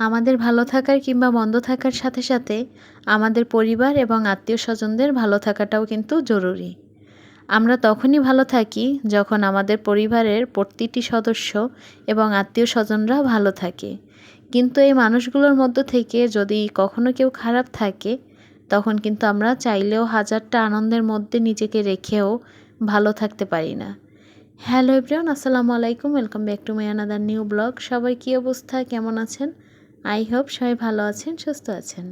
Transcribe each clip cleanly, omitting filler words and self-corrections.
আমাদের ভালো থাকার কিংবা মন্দ থাকার সাথে সাথে আমাদের পরিবার এবং আত্মীয়স্বজনদের ভালো থাকাটাও কিন্তু জরুরি। আমরা তখনই ভালো থাকি যখন আমাদের পরিবারের প্রতিটি সদস্য এবং আত্মীয়স্বজনরা ভালো থাকে। কিন্তু এই মানুষগুলোর মধ্য থেকে যদি কখনো কেউ খারাপ থাকে, তখন কিন্তু আমরা চাইলেও হাজারটা আনন্দের মধ্যে নিজেকে রেখেও ভালো থাকতে পারি না। হ্যালো এভরিওয়ান, আসসালামু আলাইকুম, welcome back to my another new blog. সবাই কী অবস্থা, কেমন আছেন? আই হোপ সবাই ভালো আছেন, সুস্থ আছেন।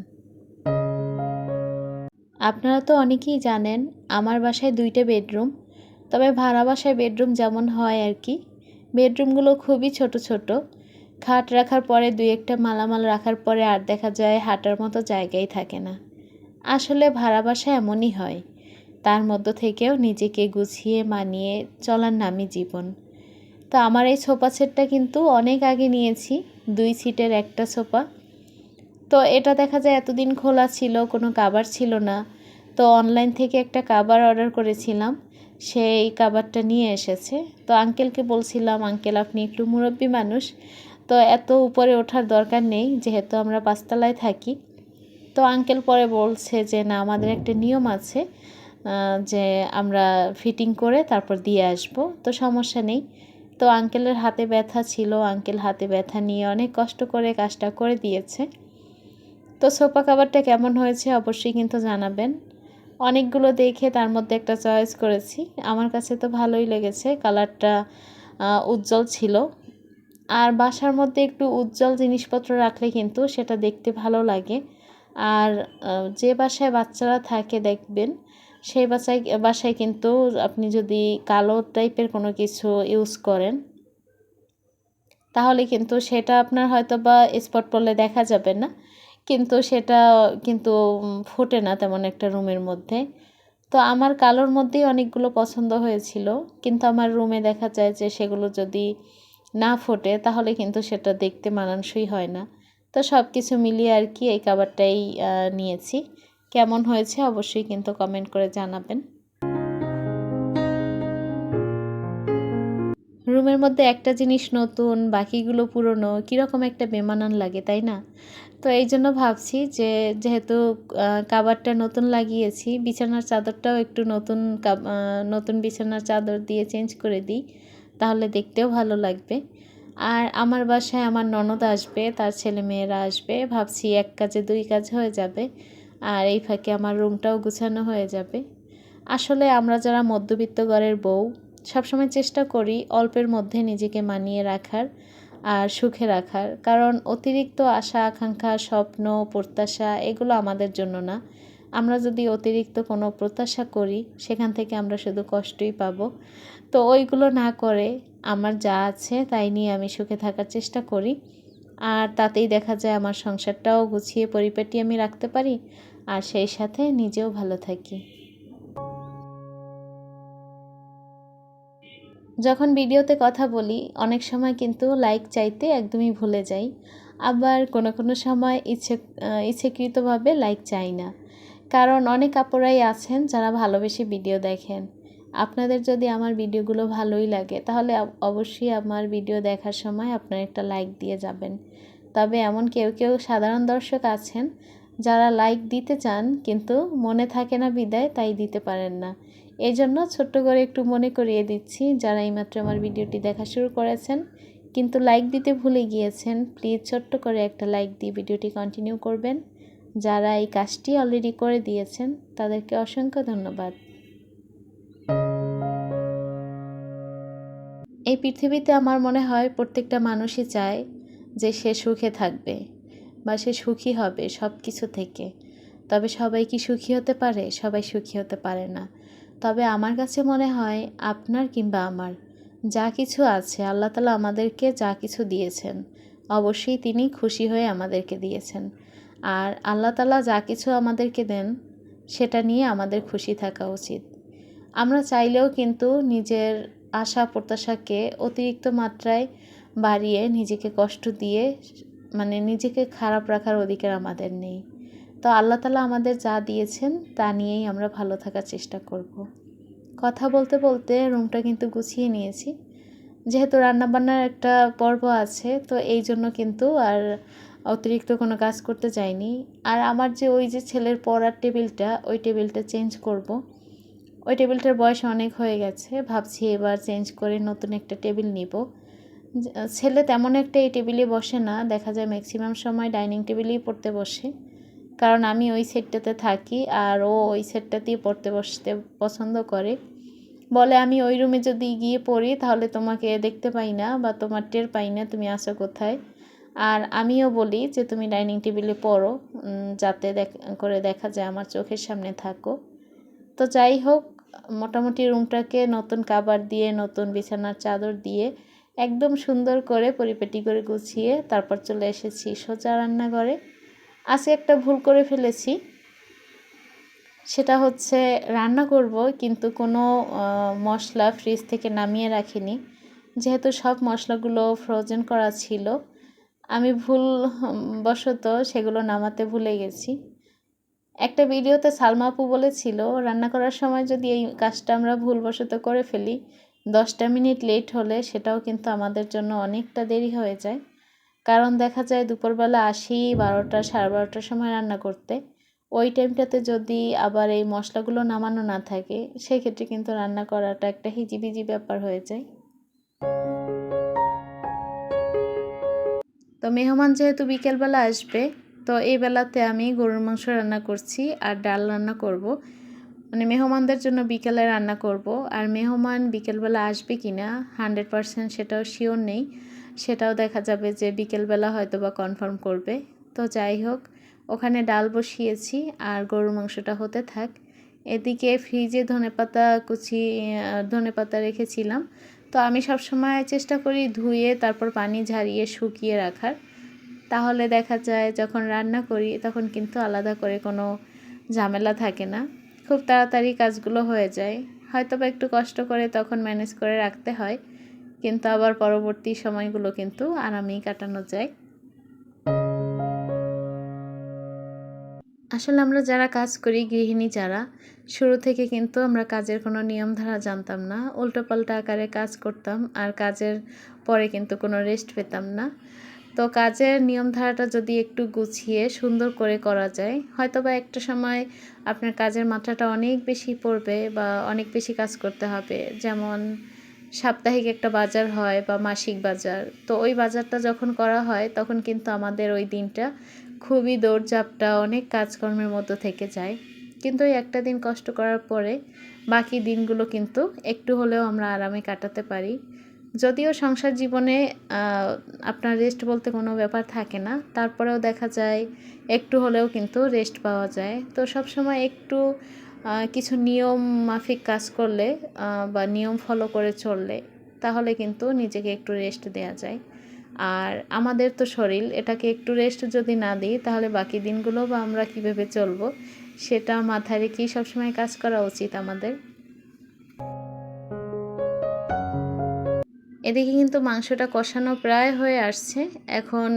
আপনারা তো অনেকেই জানেন আমার বাসায় 2টা বেডরুম। তবে ভাড়া বাসায় বেডরুম যেমন হয় আর কি, বেডরুমগুলো খুবই ছোট ছোট। খাট রাখার পরে 2-1টা মালামাল রাখার পরে আর দেখা যায় হাঁটার মতো জায়গাই থাকে না। আসলে ভাড়া বাসায় এমনই হয়। তার মধ্য থেকেও নিজেকে গুছিয়ে মানিয়ে চলার নামই জীবন। তো আমার এই সোফা সেটটা কিন্তু অনেক আগে নিয়েছি, 2 সিটের একটা সোফা। তো এটা দেখা যায় এতদিন খোলা ছিল, কোনো কাভার ছিল না। তো অনলাইন থেকে একটা কাভার অর্ডার করেছিলাম, সেই কাভারটা নিয়ে এসেছে। তো আঙ্কেলকে বলছিলাম, আঙ্কেল আপনি একটু মুরব্বী মানুষ, তো এত উপরে ওঠার দরকার নেই, যেহেতু আমরা 5তলায় থাকি। তো আঙ্কেল পরে বলছে যে না, আমাদের একটা নিয়ম আছে যে আমরা ফিটিং করে তারপর দিয়ে আসব, তো সমস্যা নেই। তো আঙ্কেলের হাতে ব্যথা ছিল, আঙ্কেল হাতে ব্যথা নিয়ে অনেক কষ্ট করে কাজটা করে দিয়েছে। তো সোফা কাভারটা কেমন হয়েছে অবশ্যই কিন্তু জানাবেন। অনেকগুলো দেখে তার মধ্যে একটা চয়েস করেছি, আমার কাছে তো ভালোই লেগেছে, কালারটা উজ্জ্বল ছিল। আর বাসার মধ্যে একটু উজ্জ্বল জিনিসপত্র রাখলে কিন্তু সেটা দেখতে ভালো লাগে। আর যে বাসায় বাচ্চারা থাকে দেখবেন, সেই বাসায় কিন্তু আপনি যদি কালো টাইপের কোনো কিছু ইউজ করেন, তাহলে কিন্তু সেটা আপনার হয়তো বা স্পট পড়লে দেখা যাবে না, কিন্তু সেটা কিন্তু ফোটে না তেমন একটা রুমের মধ্যে। তো আমার কালোর মধ্যেই অনেকগুলো পছন্দ হয়েছিল, কিন্তু আমার রুমে দেখা যায় যে সেগুলো যদি না ফোটে তাহলে কিন্তু সেটা দেখতে মানানসই হয় না। তো সব কিছু মিলিয়ে আর কি এই কাভারটাই নিয়েছি। কেমন হয়েছে অবশ্যই কিন্তু কমেন্ট করে জানাবেন। রুমের মধ্যে একটা জিনিস নতুন, বাকিগুলো পুরনো, কীরকম একটা বেমানান লাগে, তাই না? তো এই জন্য ভাবছি যে যেহেতু কাভারটা নতুন লাগিয়েছি, বিছানার চাদরটাও একটু নতুন বিছানার চাদর দিয়ে চেঞ্জ করে দিই, তাহলে দেখতেও ভালো লাগবে। আর আমার বাসায় আমার ননদ আসবে, তার ছেলেমেয়েরা আসবে, ভাবছি এক কাজে 2 কাজ হয়ে যাবে। আর এই ফাঁকে আমার রুমটাও গুছানো হয়ে যাবে। আসলে আমরা যারা মধ্যবিত্ত ঘরের বউ, সবসময় চেষ্টা করি অল্পের মধ্যে নিজেকে মানিয়ে রাখার আর সুখে রাখার। কারণ অতিরিক্ত আশা আকাঙ্ক্ষা, স্বপ্ন, প্রত্যাশা এগুলো আমাদের জন্য না। আমরা যদি অতিরিক্ত কোনো প্রত্যাশা করি, সেখান থেকে আমরা শুধু কষ্টই পাবো। তো ওইগুলো না করে আমার যা আছে তাই নিয়ে আমি সুখে থাকার চেষ্টা করি। আর তাতেই দেখা যায় আমার সংসারটাও গুছিয়ে পরিপাটি আমি রাখতে পারি, আর সেই সাথে নিজেও ভালো থাকি। যখন ভিডিওতে কথা বলি অনেক সময় কিন্তু লাইক চাইতে একদমই ভুলে যাই, আবার কোনো কোনো সময় ইচ্ছাকৃতভাবে লাইক চাই না। কারণ অনেক আপুরাই আছেন যারা ভালোবেসে ভিডিও দেখেন। আপনাদের যদি আমার ভিডিওগুলো ভালোই লাগে তাহলে অবশ্যই আমার ভিডিও দেখার সময় আপনারা একটা লাইক দিয়ে যাবেন। তবে এমন কেউ কেউ সাধারণ দর্শক আছেন যারা লাইক দিতে চান কিন্তু মনে থাকে না বিদায় তাই দিতে পারেন না। এই জন্য ছোট্ট করে একটু মনে করিয়ে দিচ্ছি, যারা এইমাত্র আমার ভিডিওটি দেখা শুরু করেছেন কিন্তু লাইক দিতে ভুলে গিয়েছেন, প্লিজ ছোট্ট করে একটা লাইক দিয়ে ভিডিওটি কন্টিনিউ করবেন। যারা এই কাজটি অলরেডি করে দিয়েছেন তাদেরকে অসংখ্য ধন্যবাদ। এই পৃথিবীতে আমার মনে হয় প্রত্যেকটা মানুষই চায় যে সে সুখে থাকবে বা সে সুখী হবে সব কিছু থেকে। তবে সবাই কি সুখী হতে পারে? সবাই সুখী হতে পারে না। তবে আমার কাছে মনে হয় আপনার কিংবা আমার যা কিছু আছে, আল্লাহ তাআলা আমাদেরকে যা কিছু দিয়েছেন অবশ্যই তিনি খুশি হয়ে আমাদেরকে দিয়েছেন। আর আল্লাহ তাআলা যা কিছু আমাদেরকে দেন সেটা নিয়ে আমাদের খুশি থাকা উচিত। আমরা চাইলেও কিন্তু নিজের আশা প্রত্যাশাকে অতিরিক্ত মাত্রায় বাড়িয়ে নিজেকে কষ্ট দিয়ে নিজেকে খারাপ রাখার অধিকার আমাদের নেই। তো আল্লাহ তাআলা আমাদের যা দিয়েছেন তা নিয়েই আমরা ভালো থাকার চেষ্টা করব। কথা বলতে বলতে রুমটা কিন্তু গুছিয়ে নিয়েছি, যেহেতু রান্নাবান্নার একটা পর্ব আছে, তো এই জন্য কিন্তু আর অতিরিক্ত কোনো কাজ করতে চাইনি। আর আমার যে ওই যে ছেলের পড়ার টেবিলটা, ওই টেবিলটা চেঞ্জ করব। ওই টেবিলটার বয়স অনেক হয়ে গেছে, ভাবছি এবার চেঞ্জ করে নতুন একটা টেবিল নিব। ছেলে তেমন একটা এই টেবিলে বসে না, দেখা যায় ম্যাক্সিমাম সময় ডাইনিং টেবিলেই পড়তে বসে, কারণ আমি ওই সেটটাতে থাকি আর ও ওই সেটটাতেই পড়তে বসতে পছন্দ করে। বলে আমি ওই রুমে যদি গিয়ে পড়ি তাহলে তোমাকে দেখতে পাই না বা তোমার টের পাই না তুমি আসো কোথায়। আর আমিও বলি যে তুমি ডাইনিং টেবিলে পড়ো, যাতে করে দেখা যায় আমার চোখের সামনে থাকো। তো যাই হোক, মোটামুটি রুমটাকে নতুন কাভার দিয়ে, নতুন বিছানার চাদর দিয়ে একদম সুন্দর করে পরিপাটি করে গুছিয়ে তারপর চলে এসেছি সোজা রান্নাঘরে। আজকে একটা ভুল করে ফেলেছি, সেটা হচ্ছে রান্না করব কিন্তু কোনো মশলা ফ্রিজ থেকে নামিয়ে রাখিনি। যেহেতু সব মশলাগুলো ফ্রোজেন করা ছিল, আমি বশত সেগুলো নামাতে ভুলে গেছি। একটা ভিডিওতে সালমা আপু বলেছিল রান্না করার সময় যদি এই কাজটা আমরা ভুলবশত করে ফেলি, 10টা মিনিট লেট হলে সেটাও কিন্তু আমাদের জন্য অনেকটা দেরি হয়ে যায়। কারণ দেখা যায় দুপুরবেলা আসি 12টা 12:30টার সময় রান্না করতে, ওই টাইমটাতে যদি আবার এই মশলাগুলো নামানো না থাকে, সেক্ষেত্রে কিন্তু রান্না করাটা একটা হিজিবিজি ব্যাপার হয়ে যায়। তো মেহমান যেহেতু বিকেলবেলা আসবে, তো এই বেলাতে আমি গরুর মাংস রান্না করছি আর ডাল রান্না করব। মানে মেহমানদের জন্য বিকেলে রান্না করব। আর মেহমান বিকেলবেলা আসবে কি না 100% সেটাও শিওর নেই, সেটাও দেখা যাবে যে বিকেলবেলা হয়তো বা কনফার্ম করবে। তো যাই হোক, ওখানে ডাল বসিয়েছি আর গরুর মাংসটা হতে থাক। এদিকে ফ্রিজে ধনেপাতা রেখেছিলাম। তো আমি সবসময় চেষ্টা করি ধুয়ে তারপর পানি ঝরিয়ে শুকিয়ে রাখার, তাহলে দেখা যায় যখন রান্না করি তখন কিন্তু আলাদা করে কোনো ঝামেলা থাকে না, খুব তাড়াতাড়ি কাজগুলো হয়ে যায়। হয়তো বা একটু কষ্ট করে তখন ম্যানেজ করে রাখতে হয়, কিন্তু আবার পরবর্তী সময়গুলো কিন্তু আরামেই কাটানো যায়। আসলে আমরা যারা কাজ করি, গৃহিণী যারা, শুরু থেকে কিন্তু আমরা কাজের কোনো নিয়মধারা জানতাম না, উল্টোপাল্টা আকারে কাজ করতাম আর কাজের পরে কিন্তু কোনো রেস্ট পেতাম না। তো কাজের নিয়মধারাটা যদি একটু গুছিয়ে সুন্দর করে করা যায়, হয়তো বা একটা সময় আপনার কাজের মাত্রাটা অনেক বেশি পড়বে বা অনেক বেশি কাজ করতে হবে। যেমন সাপ্তাহিক একটা বাজার হয় বা মাসিক বাজার, তো ওই বাজারটা যখন করা হয় তখন কিন্তু আমাদের ওই দিনটা খুবই দৌড়ঝাঁপটা, অনেক কাজকর্মের মধ্যে থেকে যায়। কিন্তু ওই একটা দিন কষ্ট করার পরে বাকি দিনগুলো কিন্তু একটু হলেও আমরা আরামে কাটাতে পারি। যদিও সংসার জীবনে আপনার রেস্ট বলতে কোনো ব্যাপার থাকে না, তারপরেও দেখা যায় একটু হলেও কিন্তু রেস্ট পাওয়া যায়। তো সবসময় একটু কিছু নিয়ম মাফিক কাজ করলে বা নিয়ম ফলো করে চললে, তাহলে কিন্তু নিজেকে একটু রেস্ট দেওয়া যায়। আর আমাদের তো শরীর, এটাকে একটু রেস্ট যদি না দিই তাহলে বাকি দিনগুলো বা আমরা কীভাবে চলবো, সেটা মাথায় রেখেই সবসময় কাজ করা উচিত আমাদের। এদিকে কিন্তু মাংসটা কষানো প্রায় হয়ে আসছে। এখন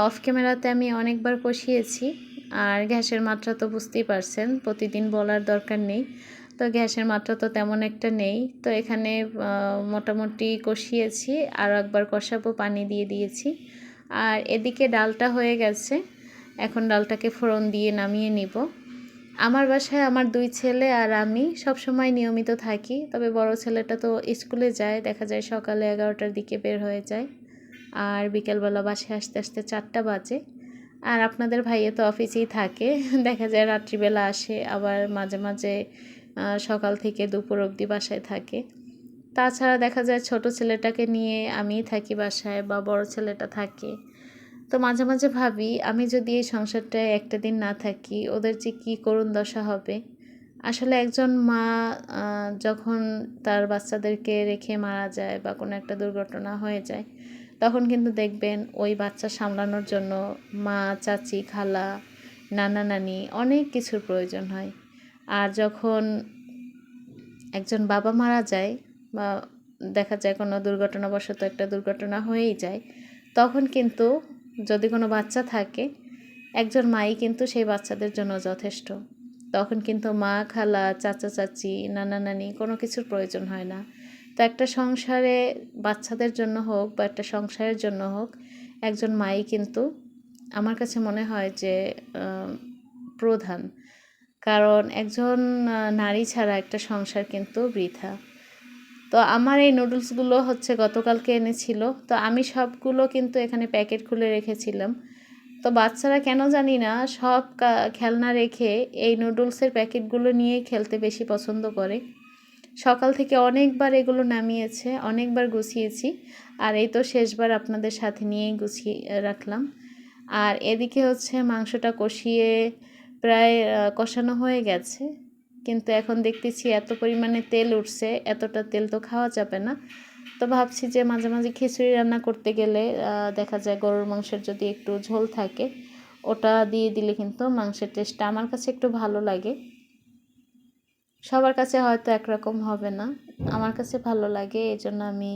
অফ ক্যামেরাতে আমি অনেকবার কষিয়েছি। আর গ্যাসের মাত্রা তো বুঝতেই পারছেন, প্রতিদিন বলার দরকার নেই। তো গ্যাসের মাত্রা তো তেমন একটা নেই। তো এখানে মোটামুটি কষিয়েছি, আরও একবার কষাবো, পানি দিয়ে দিয়েছি। আর এদিকে ডালটা হয়ে গেছে, এখন ডালটাকে ফোড়ন দিয়ে নামিয়ে নিব। আমার বাসায় আমার 2 ছেলে আর আমি সবসময় নিয়মিত থাকি, তবে বড় ছেলেটা তো স্কুলে যায়, দেখা যায় সকালে 11টার দিকে বের হয়ে যায় আর বিকেলবেলা বাসায় আসতে আসতে 4টা বাজে। আর আপনাদের ভাইয়া তো অফিসেই থাকে, দেখা যায় রাত্রিবেলা আসে, আবার মাঝে মাঝে সকাল থেকে দুপুর অবধি বাসায় থাকে। তাছাড়া দেখা যায় ছোট ছেলেটাকে নিয়ে আমিই থাকি বাসায় বা বড় ছেলেটা থাকে। তো মাঝে মাঝে ভাবি আমি যদি এই সংসারটায় একটা দিন না থাকি ওদের যে কী করুণ দশা হবে। আসলে একজন মা যখন তার বাচ্চাদেরকে রেখে মারা যায় বা কোনো একটা দুর্ঘটনা হয়ে যায়, তখন কিন্তু দেখবেন ওই বাচ্চা সামলানোর জন্য মা, চাচি, খালা, নানা নানি অনেক কিছুর প্রয়োজন হয়। আর যখন একজন বাবা মারা যায় বা দেখা যায় কোনো দুর্ঘটনাবশত একটা দুর্ঘটনা হয়েই যায়, তখন কিন্তু যদি কোনো বাচ্চা থাকে, একজন মাই কিন্তু সেই বাচ্চাদের জন্য যথেষ্ট। তখন কিন্তু মা, খালা, চাচা, চাচি, নানা নানি কোনো কিছুর প্রয়োজন হয় না। তো একটা সংসারে বাচ্চাদের জন্য হোক বা একটা সংসারের জন্য হোক, একজন মাই কিন্তু আমার কাছে মনে হয় যে প্রধান। কারণ একজন নারী ছাড়া একটা সংসার কিন্তু বৃথা। তো আমার এই নুডলসগুলো হচ্ছে গতকালকে এনেছিল। তো আমি সবগুলো কিন্তু এখানে প্যাকেট খুলে রেখেছিলাম। তো বাচ্চারা কেন জানি না সব খেলনা রেখে এই নুডলসের প্যাকেটগুলো নিয়েই খেলতে বেশি পছন্দ করে। সকাল থেকে অনেকবার এগুলো নামিয়েছে, অনেকবার গুছিয়েছি। আর এই তো শেষবার আপনাদের সাথে নিয়েই গুছিয়ে রাখলাম। আর এদিকে হচ্ছে মাংসটা কষিয়ে প্রায় কষানো হয়ে গেছে, কিন্তু এখন দেখতেছি এত পরিমাণে তেল উঠছে, এতটা তেল তো খাওয়া যাবে না। তো ভাবছি যে মাঝে মাঝে খিচুড়ি রান্না করতে গেলে দেখা যায় গরুর মাংসের যদি একটু ঝোল থাকে ওটা দিয়ে দিলে কিন্তু মাংসের টেস্টটা আমার কাছে একটু ভালো লাগে। সবার কাছে হয়তো একরকম হবে না, আমার কাছে ভালো লাগে, এই জন্য আমি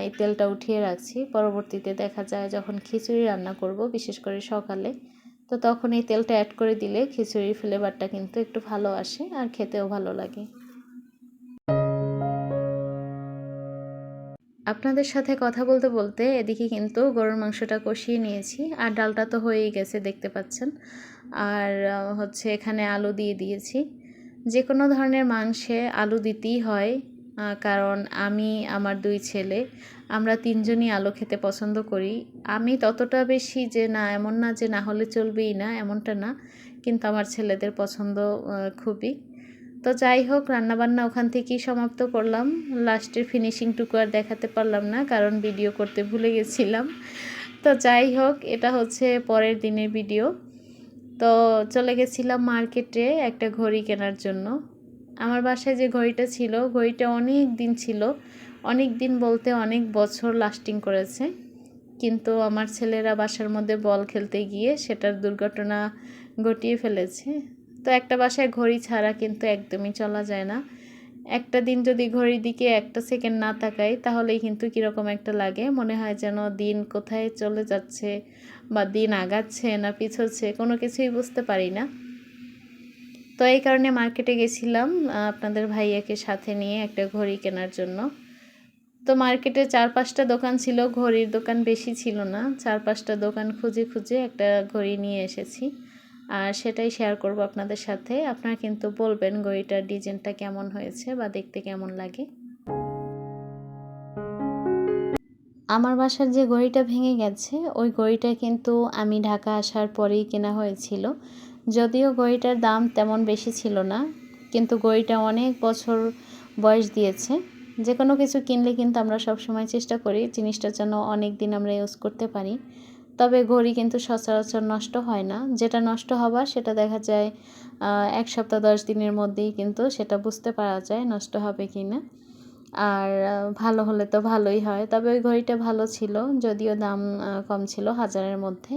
এই তেলটা উঠিয়ে রাখছি। পরবর্তীতে দেখা যায় যখন খিচুড়ি রান্না করব, বিশেষ করে সকালে, তো তখন এই তেলটা অ্যাড করে দিলে খিচুড়ির ফ্লেভারটা কিন্তু একটু ভালো আসে আর খেতেও ভালো লাগে। আপনাদের সাথে কথা বলতে বলতে এদিকে কিন্তু গরুর মাংসটা কষিয়ে নিয়েছি, আর ডালটা তো হয়েই গেছে দেখতে পাচ্ছেন। আর হচ্ছে এখানে আলু দিয়ে দিয়েছি। যে কোনো ধরনের মাংসে আলু দিতেই হয়, কারণ আমি আমার 2 ছেলে আমরা 3 জনই আলু খেতে পছন্দ করি। আমি ততটা বেশি যে না, এমন না যে না হলে চলবেই না, এমনটা না, কিন্তু আমার ছেলেদের পছন্দ খুবই। তো যাই হোক, রান্নাবান্না ওখান থেকেই সমাপ্ত করলাম। লাস্টের ফিনিশিংটুকু আর দেখাতে পারলাম না, কারণ ভিডিও করতে ভুলে গেছিলাম। তো যাই হোক, এটা হচ্ছে পরের দিনের ভিডিও। তো চলে গেছিলাম মার্কেটে একটা ঘড়ি কেনার জন্য। আমার বাসায় যে ঘড়িটা ছিল, ঘড়িটা অনেক দিন ছিল, অনেক দিন বলতে অনেক বছর লাস্টিং করেছে। কিন্তু আমার ছেলেরা বাসার মধ্যে বল খেলতে গিয়ে সেটার দুর্ঘটনা ঘটিয়ে ফেলেছে। তো একটা বাসায় ঘড়ি ছাড়া কিন্তু একদমই চলা যায় না। একটা দিন যদি ঘড়ির দিকে একটা সেকেন্ড না তাকাই তাহলেই কিন্তু কীরকম একটা লাগে, মনে হয় যেন দিন কোথায় চলে যাচ্ছে বা দিন আগাচ্ছে না পিছোচ্ছে, কোনো কিছুই বুঝতে পারি না। তো এই কারণে মার্কেটে গেছিলাম আপনাদের ভাইয়াকে সাথে নিয়ে একটা ঘড়ি কেনার জন্য। তো মার্কেটে 4-5টা দোকান ছিল, ঘড়ির দোকান বেশি ছিল না। 4-5টা দোকান খুঁজে খুঁজে একটা ঘড়ি নিয়ে এসেছি, আর সেটাই শেয়ার করব আপনাদের সাথে। আপনারা কিন্তু বলবেন ঘড়িটার ডিজাইনটা কেমন হয়েছে বা দেখতে কেমন লাগে। আমার বাসার যে ঘড়িটা ভেঙে গেছে ওই ঘড়িটা কিন্তু আমি ঢাকা আসার পরেই কেনা হয়েছিল। যদিও ঘড়িটার দাম তেমন বেশি ছিল না, কিন্তু ঘড়িটা অনেক বছর বয়স দিয়েছে। যে কোনো কিছু কিনলে কিন্তু আমরা সবসময় চেষ্টা করি জিনিসটা যেন অনেক দিন আমরা ইউজ করতে পারি। তবে ঘড়ি কিন্তু সচরাচর নষ্ট হয় না, যেটা নষ্ট হবার সেটা দেখা যায় 1 সপ্তাহ 10 দিনের মধ্যেই কিন্তু সেটা বুঝতে পারা যায় নষ্ট হবে কি না। আর ভালো হলে তো ভালোই হয়। তবে ওই ঘড়িটা ভালো ছিল, যদিও দাম কম ছিল, 1000-এর মধ্যে।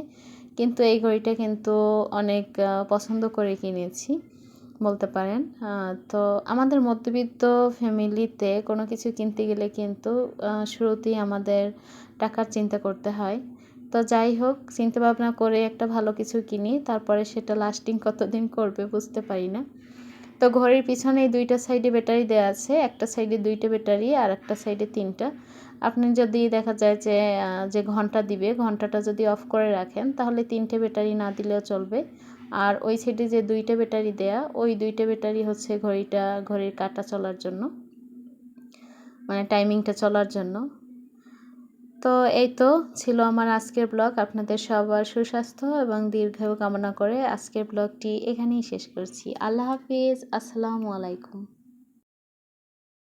কিন্তু এই ঘড়িটা কিন্তু অনেক পছন্দ করে কিনেছি বলতে পারেন। তো আমাদের মধ্যবিত্ত ফ্যামিলিতে কোনো কিছু কিনতে গেলে কিন্তু শুরুতেই আমাদের টাকার চিন্তা করতে হয়। তো যাই হোক, চিন্তা ভাবনা করে একটা ভালো কিছু কিনি, তারপরে সেটা লাস্টিং কতদিন করবে বুঝতে পারি না। তো ঘড়ির পিছনে এই 2টা সাইডে ব্যাটারি দেওয়া আছে, একটা সাইডে 2টা ব্যাটারি আর একটা সাইডে 3টা। আপনি যদি দেখা যায় যে যে ঘন্টা দিবে, ঘন্টাটা যদি অফ করে রাখেন তাহলে 3টে ব্যাটারি না দিলেও চলবে। আর ওই সাইডে যে 2টা ব্যাটারি দেয়া, ওই 2টা ব্যাটারি হচ্ছে ঘড়ির কাঁটা চলার জন্য, মানে টাইমিংটা চলার জন্য। তো এই তো ছিল আমার আজকের ব্লগ। আপনাদের সবার সুস্বাস্থ্য এবং দীর্ঘায়ু কামনা করে আজকের ব্লগটি এখানেই শেষ করছি। আল্লাহ হাফিজ, আসসালামু আলাইকুম।